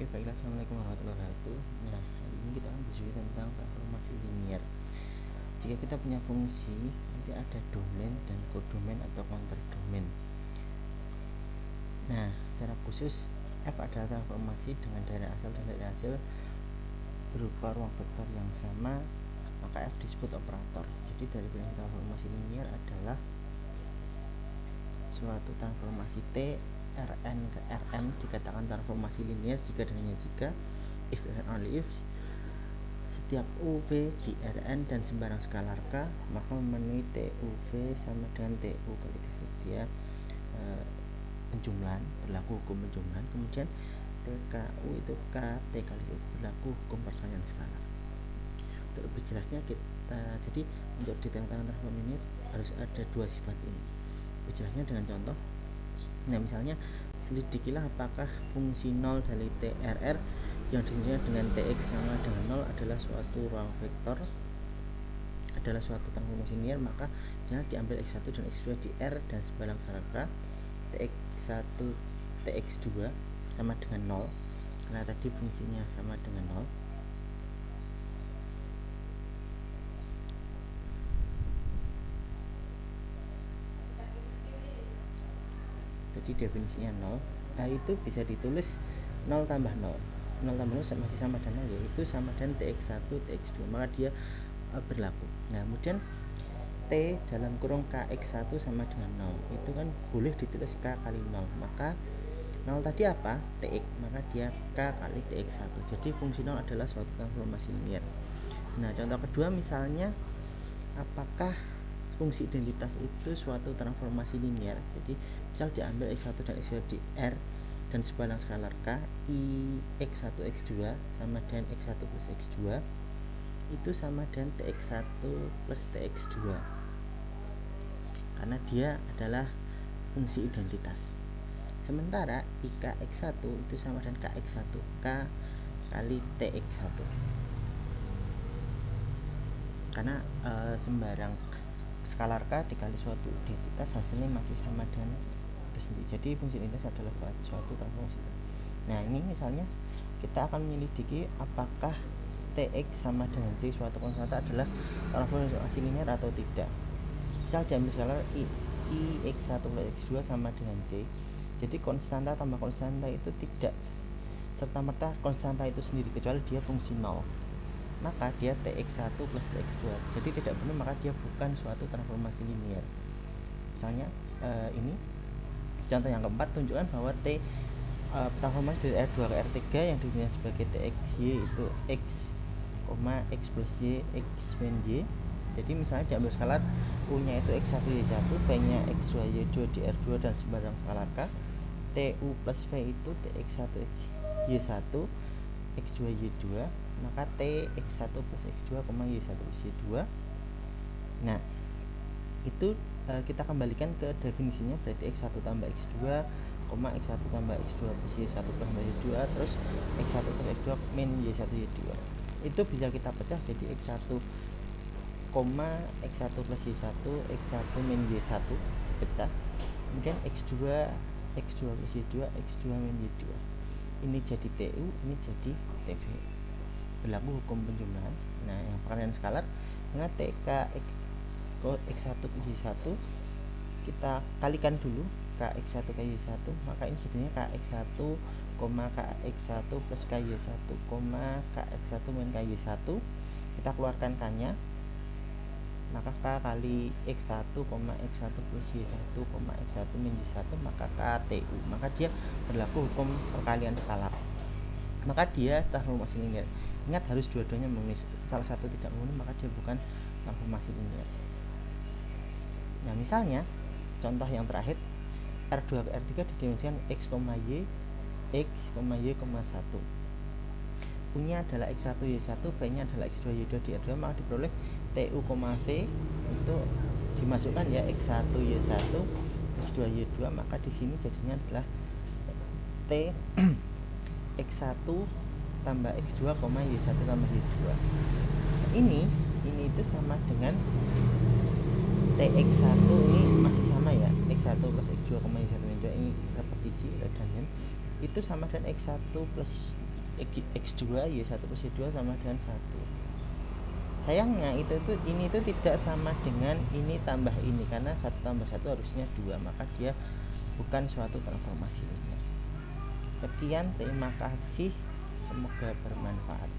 baiklah, assalamualaikum warahmatullahi wabarakatuh. Nah, hari ini kita akan diskusi tentang transformasi linear. Jika kita punya fungsi, nanti ada domain dan kodomain atau counter domain. Nah, secara khusus f adalah transformasi dengan daerah asal dan daerah hasil berupa ruang vektor yang sama, maka f disebut operator. Jadi dari prinsip transformasi linear adalah suatu transformasi T Rn ke Rm dikatakan transformasi linear jika dan hanya jika if and only if setiap UV di Rn dan sembarang skalar K maka memenuhi TUV sama dengan TU kali TV. Dia penjumlahan, berlaku hukum penjumlahan. Kemudian TKU itu KT kali U, berlaku hukum perkalian skalar. Untuk lebih jelasnya jadi untuk diterangkan transformasi linear harus ada dua sifat ini. Lebih jelasnya dengan contoh. Nah, misalnya selidikilah apakah fungsi 0 dari TRR yang dinilai dengan TX sama dengan 0 adalah suatu ruang vektor, adalah suatu transformasi linear, maka jangan diambil X1 dan X2 di R dan sebalang skalar K. TX1 TX2 sama dengan 0 karena tadi fungsinya sama dengan 0. Jadi definisinya 0. Nah, itu bisa ditulis 0 tambah 0. 0 tambah 0 masih sama dengan 0, yaitu sama dengan TX1 TX2, maka dia berlaku. Nah, kemudian T dalam kurung KX1 sama dengan 0 itu kan boleh ditulis K kali 0, maka 0 tadi apa? TX, maka dia K kali TX1. Jadi fungsi 0 adalah suatu transformasi linear. Nah, contoh kedua misalnya apakah fungsi identitas itu suatu transformasi linear. Jadi misal diambil X1 dan X2 di R dan sebalang skalar K, I X1 X2 sama dengan X1 plus X2 itu sama dengan TX1 plus TX2 karena dia adalah fungsi identitas. Sementara IK X1 itu sama dengan KX1, K kali TX1 karena sembarang skalar K dikali suatu identitas hasilnya masih sama dengan itu sendiri. Jadi fungsi identitas adalah suatu transformasi. Nah, ini misalnya kita akan menyelidiki apakah TX sama dengan C suatu konstanta adalah transformasi linear atau tidak. Misal diambil skalar Ix1 plus X2 sama dengan C. Jadi konstanta tambah konstanta itu tidak serta-merta konstanta itu sendiri kecuali dia fungsi 0. Maka dia TX1 plus TX2. Jadi tidak benar, maka dia bukan suatu transformasi linear. Misalnya ini contoh yang keempat, tunjukkan bahwa T transformasi dari R2 ke R3 yang dinilai sebagai TXY itu X, X plus Y, X min Y. Jadi misalnya diambil skalar U nya itu X1 Y1, V nya X2 Y2 di R2 dan sembarang skalar K. TU plus V itu TX1 Y1, X2 Y2, maka TX1 plus X2, Y1 plus Y2. Nah, itu kita kembalikan ke definisinya, berarti X1 tambah X2, X1 tambah X2 plus Y1 plus Y2, terus X1 plus X2 min Y1 Y2. Itu bisa kita pecah jadi X1, X1 plus Y1, X1 min Y1 pecah. Kemudian X2 plus Y2, X2 min Y2. Ini jadi TU, ini jadi TV. Berlaku hukum penjumlahan. Nah, yang perkalian skalar dengan TK X1 ke Y1 kita kalikan dulu KX1 ke Y1, maka ini jadinya KX1, KX1 plus KY1, KX1 min KY1. Kita keluarkan K-nya, maka K kali X1, X1 plus Y1, X1 min Y1, maka KTU. Maka dia berlaku hukum perkalian skalar, maka dia transformasi linear. Ingat, harus dua-duanya memenuhi. Salah satu tidak memenuhi, maka dia bukan transformasi linear. Nah, misalnya contoh yang terakhir, R2 ke R3 didefinisikan X, Y, X, Y, 1. U-nya adalah X1 Y1, V-nya adalah X2 Y2 di R2, maka diperoleh TU, V itu dimasukkan ya X1 Y1, X2 Y2, maka di sini jadinya adalah T X1 tambah X2, Y1 tambah Y2. Ini itu sama dengan TX1, ini masih sama ya, X1 plus X2, Y1 ini repetisi dan itu sama dengan X1 plus X2 ya 1 plus Y2 sama dengan 1. Sayangnya ini tuh tidak sama dengan ini tambah ini, karena 1 tambah 1 harusnya 2, maka dia bukan suatu transformasi linear. Sekian, terima kasih, semoga bermanfaat.